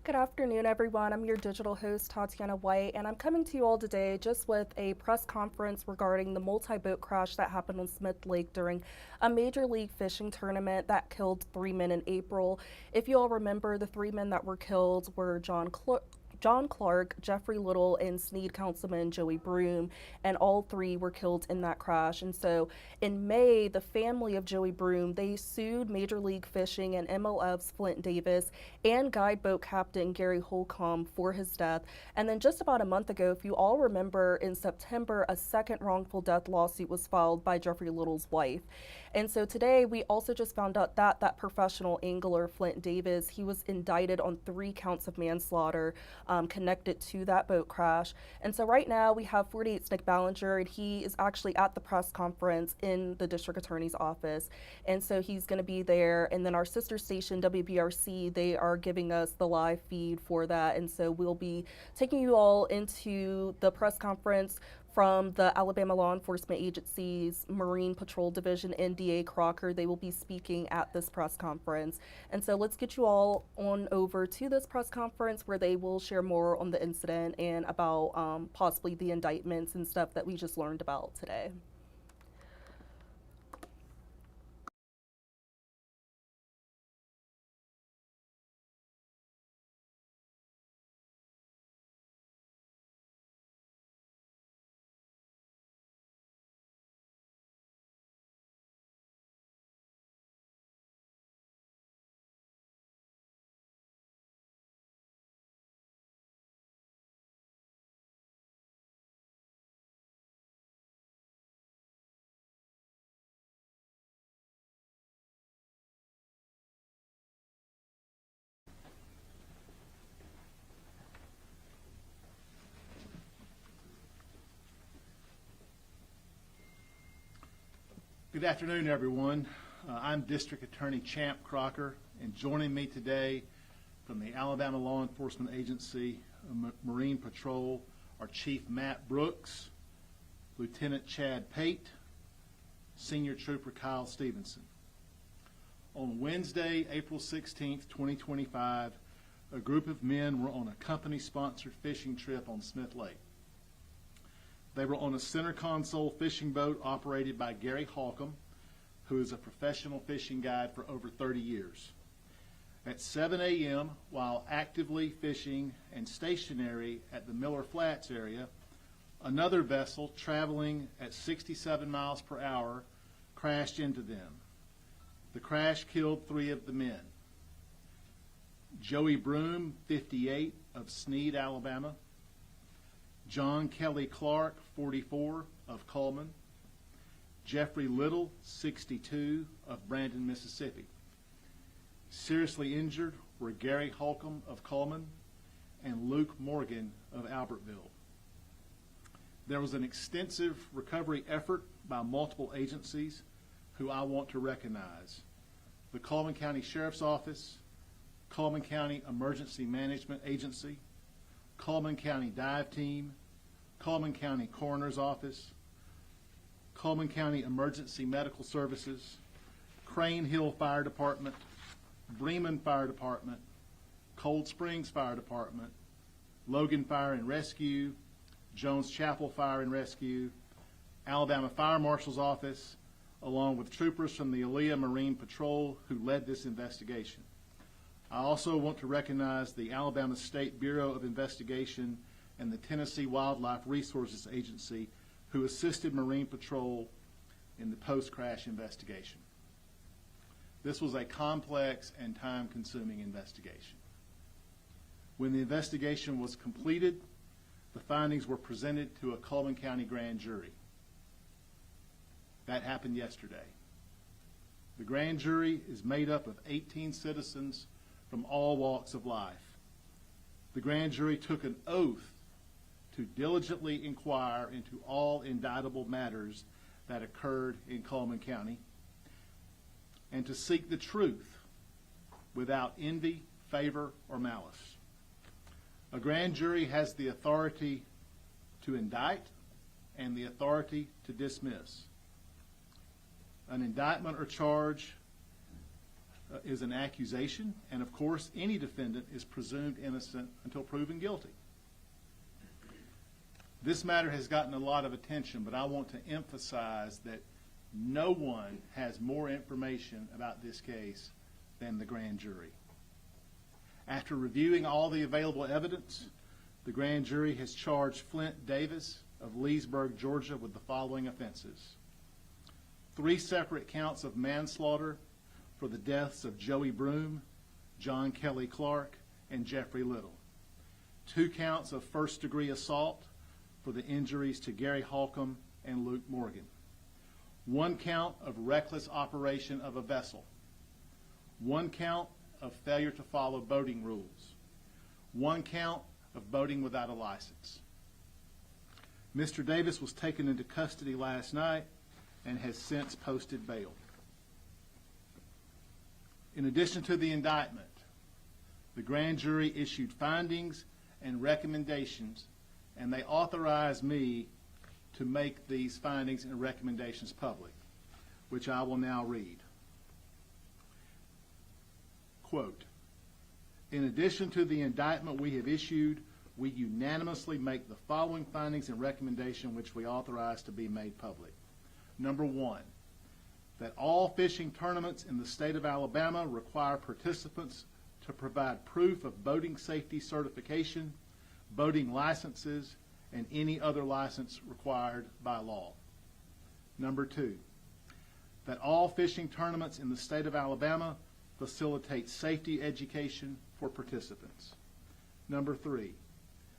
Good afternoon, everyone. I'm your digital host, Tatiana White, and I'm coming to you all today just with a press conference regarding the multi-boat crash that happened on Smith Lake during a Major League Fishing tournament that killed 3 men in April. If you all remember, the 3 men that were killed were John Clark, Jeffrey Little, and Snead Councilman Joey Broome, and all three were killed in that crash. And so in May, the family of Joey Broome, they sued Major League Fishing and MLF's Flint Davis and guide boat captain Gary Holcomb for his death. And then just about a month ago, if you all remember, in September, a second wrongful death lawsuit was filed by Jeffrey Little's wife. And so today we also just found out that that professional angler, Flint Davis, he was indicted on 3 counts of manslaughter connected to that boat crash. And so right now we have 48 Nick Ballinger, and he is actually at the press conference in the district attorney's office. And so he's going to be there. And then our sister station, WBRC, they are giving us the live feed for that. And so we'll be taking you all into the press conference from the Alabama Law Enforcement Agency's Marine Patrol Division and DA Crocker. They will be speaking at this press conference. And so let's get you all on over to this press conference where they will share more on the incident and about possibly the indictments and stuff that we just learned about today. Good afternoon, everyone. I'm District Attorney Champ Crocker, and joining me today from the Alabama Law Enforcement Agency, Marine Patrol, are Chief Matt Brooks, Lieutenant Chad Pate, Senior Trooper Kyle Stevenson. On Wednesday, April 16th, 2025, a group of men were on a company-sponsored fishing trip on Smith Lake. They were on a center console fishing boat operated by Gary Holcomb, who is a professional fishing guide for over 30 years. At 7 a.m., while actively fishing and stationary at the Miller Flats area, another vessel traveling at 67 miles per hour crashed into them. The crash killed 3 of the men. Joey Broome, 58, of Snead, Alabama. John Kelly Clark, 44, of Cullman. Jeffrey Little, 62, of Brandon, Mississippi. Seriously injured were Gary Holcomb of Cullman and Luke Morgan of Albertville. There was an extensive recovery effort by multiple agencies who I want to recognize: the Cullman County Sheriff's Office, Cullman County Emergency Management Agency, Cullman County Dive Team, Cullman County Coroner's Office, Cullman County Emergency Medical Services, Crane Hill Fire Department, Bremen Fire Department, Cold Springs Fire Department, Logan Fire and Rescue, Jones Chapel Fire and Rescue, Alabama Fire Marshal's Office, along with troopers from the Aaliyah Marine Patrol who led this investigation. I also want to recognize the Alabama State Bureau of Investigation and the Tennessee Wildlife Resources Agency who assisted Marine Patrol in the post-crash investigation. This was a complex and time-consuming investigation. When the investigation was completed, the findings were presented to a Cullman County grand jury. That happened yesterday. The grand jury is made up of 18 citizens from all walks of life. The grand jury took an oath to diligently inquire into all indictable matters that occurred in Cullman County and to seek the truth without envy, favor, or malice. A grand jury has the authority to indict and the authority to dismiss. An indictment or charge is an accusation, and of course, any defendant is presumed innocent until proven guilty. This matter has gotten a lot of attention, but I want to emphasize that no one has more information about this case than the grand jury. After reviewing all the available evidence, the grand jury has charged Flint Davis of Leesburg, Georgia, with the following offenses: 3 separate counts of manslaughter for the deaths of Joey Broom, John Kelly Clark, and Jeffrey Little; 2 counts of first-degree assault for the injuries to Gary Holcomb and Luke Morgan; 1 count of reckless operation of a vessel; 1 count of failure to follow boating rules; 1 count of boating without a license. Mr. Davis was taken into custody last night and has since posted bail. In addition to the indictment, the grand jury issued findings and recommendations, and they authorized me to make these findings and recommendations public, which I will now read. Quote, "In addition to the indictment we have issued, we unanimously make the following findings and recommendation which we authorize to be made public. Number 1, that all fishing tournaments in the state of Alabama require participants to provide proof of boating safety certification, boating licenses, and any other license required by law. Number 2, that all fishing tournaments in the state of Alabama facilitate safety education for participants. Number 3,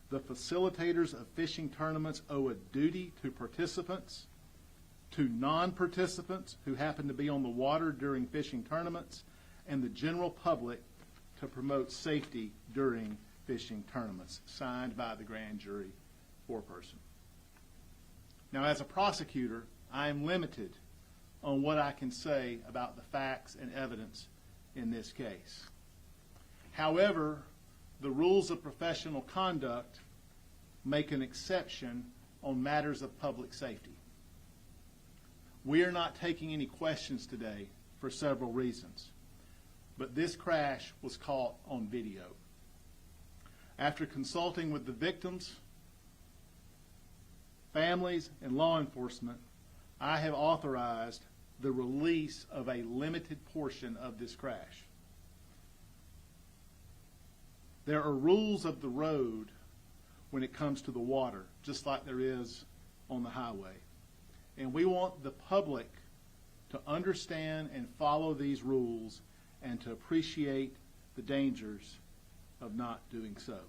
the facilitators of fishing tournaments owe a duty to participants, to non-participants who happen to be on the water during fishing tournaments, and the general public to promote safety during fishing tournaments," signed by the grand jury foreperson. Now, as a prosecutor, I am limited on what I can say about the facts and evidence in this case. However, the rules of professional conduct make an exception on matters of public safety. We are not taking any questions today for several reasons, but this crash was caught on video. After consulting with the victims, families, and law enforcement, I have authorized the release of a limited portion of this crash. There are rules of the road when it comes to the water, just like there is on the highway. And we want the public to understand and follow these rules and to appreciate the dangers of not doing so,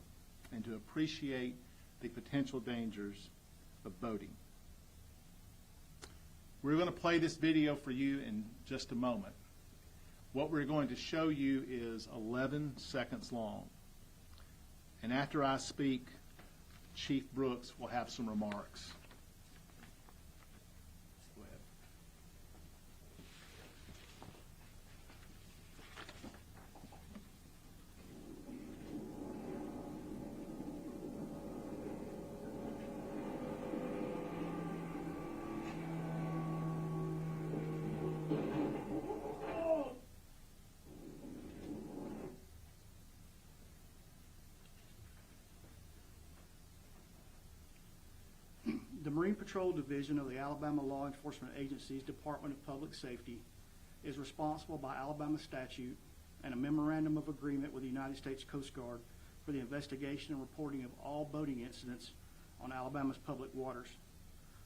and to appreciate the potential dangers of boating. We're going to play this video for you in just a moment. What we're going to show you is 11 seconds long. And after I speak, Chief Brooks will have some remarks. Go ahead. The Marine Patrol Division of the Alabama Law Enforcement Agency's Department of Public Safety is responsible by Alabama statute and a memorandum of agreement with the United States Coast Guard for the investigation and reporting of all boating incidents on Alabama's public waters.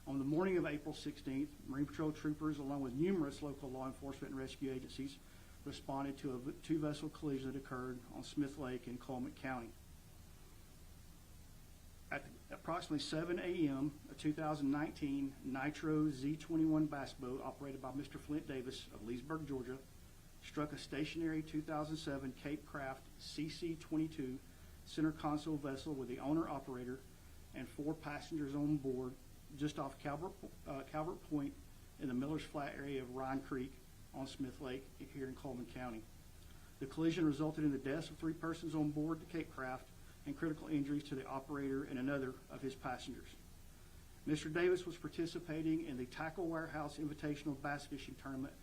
On the morning of April 16th, Marine Patrol troopers, along with numerous local law enforcement and rescue agencies, responded to a 2-vessel collision that occurred on Smith Lake in Cullman County. At approximately 7 a.m., a 2019 Nitro Z21 bass boat operated by Mr. Flint Davis of Leesburg, Georgia, struck a stationary 2007 Cape Craft CC-22 center console vessel with the owner-operator and 4 passengers on board just off Calvert Point in the Miller's Flat area of Ryan Creek on Smith Lake here in Cullman County. The collision resulted in the deaths of 3 persons on board the Cape Craft and critical injuries to the operator and another of his passengers. Mr. Davis was participating in the Tackle Warehouse Invitational Bass Fishing Tournament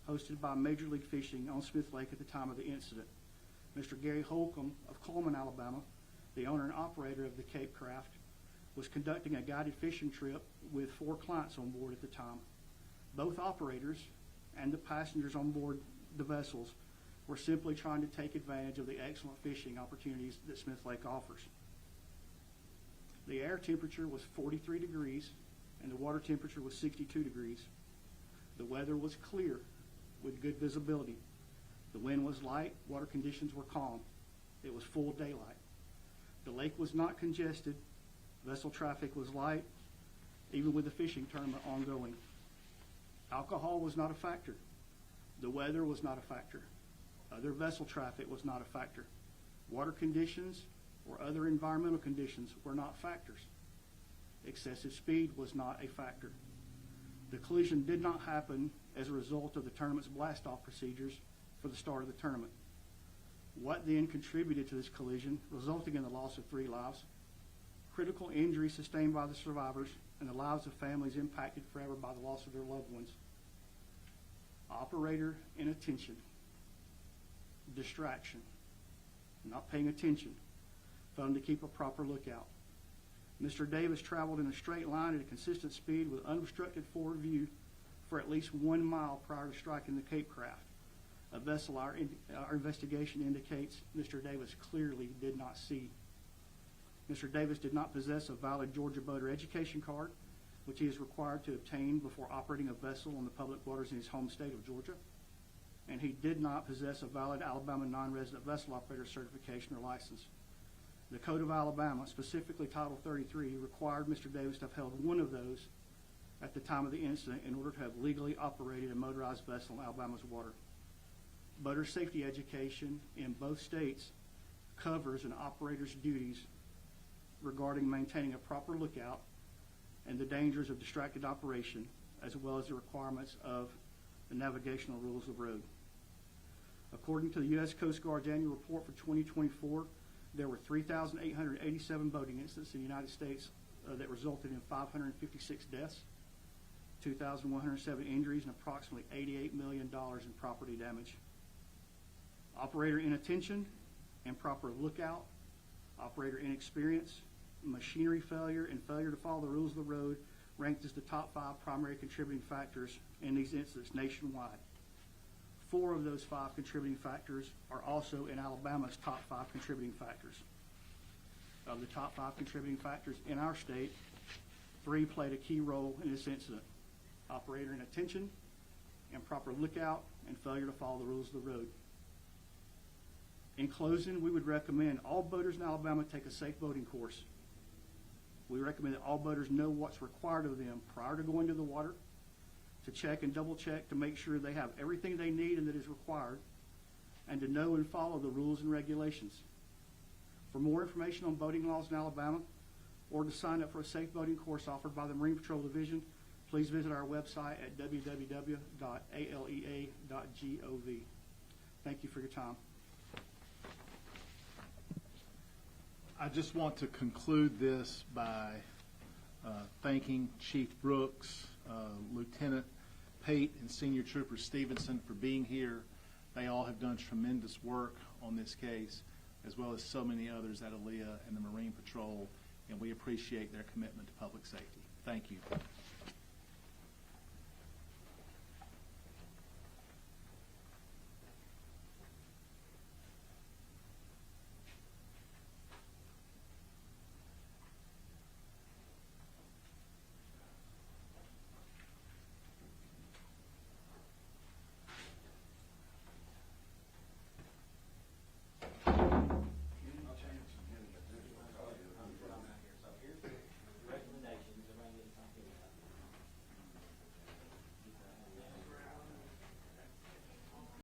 hosted by Major League Fishing on Smith Lake at the time of the incident. Mr. Gary Holcomb of Cullman, Alabama, the owner and operator of the Cape Craft, was conducting a guided fishing trip with 4 clients on board at the time. Both operators and the passengers on board the vessels were simply trying to take advantage of the excellent fishing opportunities that Smith Lake offers. The air temperature was 43 degrees and the water temperature was 62 degrees. The weather was clear with good visibility. The wind was light, water conditions were calm. It was full daylight. The lake was not congested. Vessel traffic was light, even with the fishing tournament ongoing. Alcohol was not a factor. The weather was not a factor. Other vessel traffic was not a factor. Water conditions or other environmental conditions were not factors. Excessive speed was not a factor. The collision did not happen as a result of the tournament's blast-off procedures for the start of the tournament. What then contributed to this collision, resulting in the loss of 3 lives, critical injuries sustained by the survivors, and the lives of families impacted forever by the loss of their loved ones? Operator inattention, distraction, not paying attention, failing to keep a proper lookout. Mr. Davis traveled in a straight line at a consistent speed with unobstructed forward view for at least 1 mile prior to striking the Cape Craft, a vessel our investigation indicates Mr. Davis clearly did not see. Mr. Davis did not possess a valid Georgia boater education card, which he is required to obtain before operating a vessel on the public waters in his home state of Georgia, and he did not possess a valid Alabama non-resident vessel operator certification or license. The Code of Alabama, specifically Title 33, required Mr. Davis to have held one of those at the time of the incident in order to have legally operated a motorized vessel in Alabama's water. Boater safety education in both states covers an operator's duties regarding maintaining a proper lookout and the dangers of distracted operation, as well as the requirements of the navigational rules of road. According to the U.S. Coast Guard's annual report for 2024, there were 3,887 boating incidents in the United States that resulted in 556 deaths, 2,107 injuries, and approximately $88 million in property damage. Operator inattention, improper lookout, operator inexperience, machinery failure, and failure to follow the rules of the road ranked as the top 5 primary contributing factors in these incidents nationwide. 4 of those 5 contributing factors are also in Alabama's top 5 contributing factors. Of the top 5 contributing factors in our state, 3 played a key role in this incident: operator inattention, improper lookout, and failure to follow the rules of the road. In closing, we would recommend all boaters in Alabama take a safe boating course. We recommend that all boaters know what's required of them prior to going to the water, to check and double check to make sure they have everything they need and that is required, and to know and follow the rules and regulations. For more information on boating laws in Alabama, or to sign up for a safe boating course offered by the Marine Patrol Division, please visit our website at www.alea.gov. Thank you for your time. I just want to conclude this by thanking Chief Brooks, Lieutenant Pate, and Senior Trooper Stevenson for being here. They all have done tremendous work on this case, as well as so many others at ALEA and the Marine Patrol, and we appreciate their commitment to public safety. Thank you.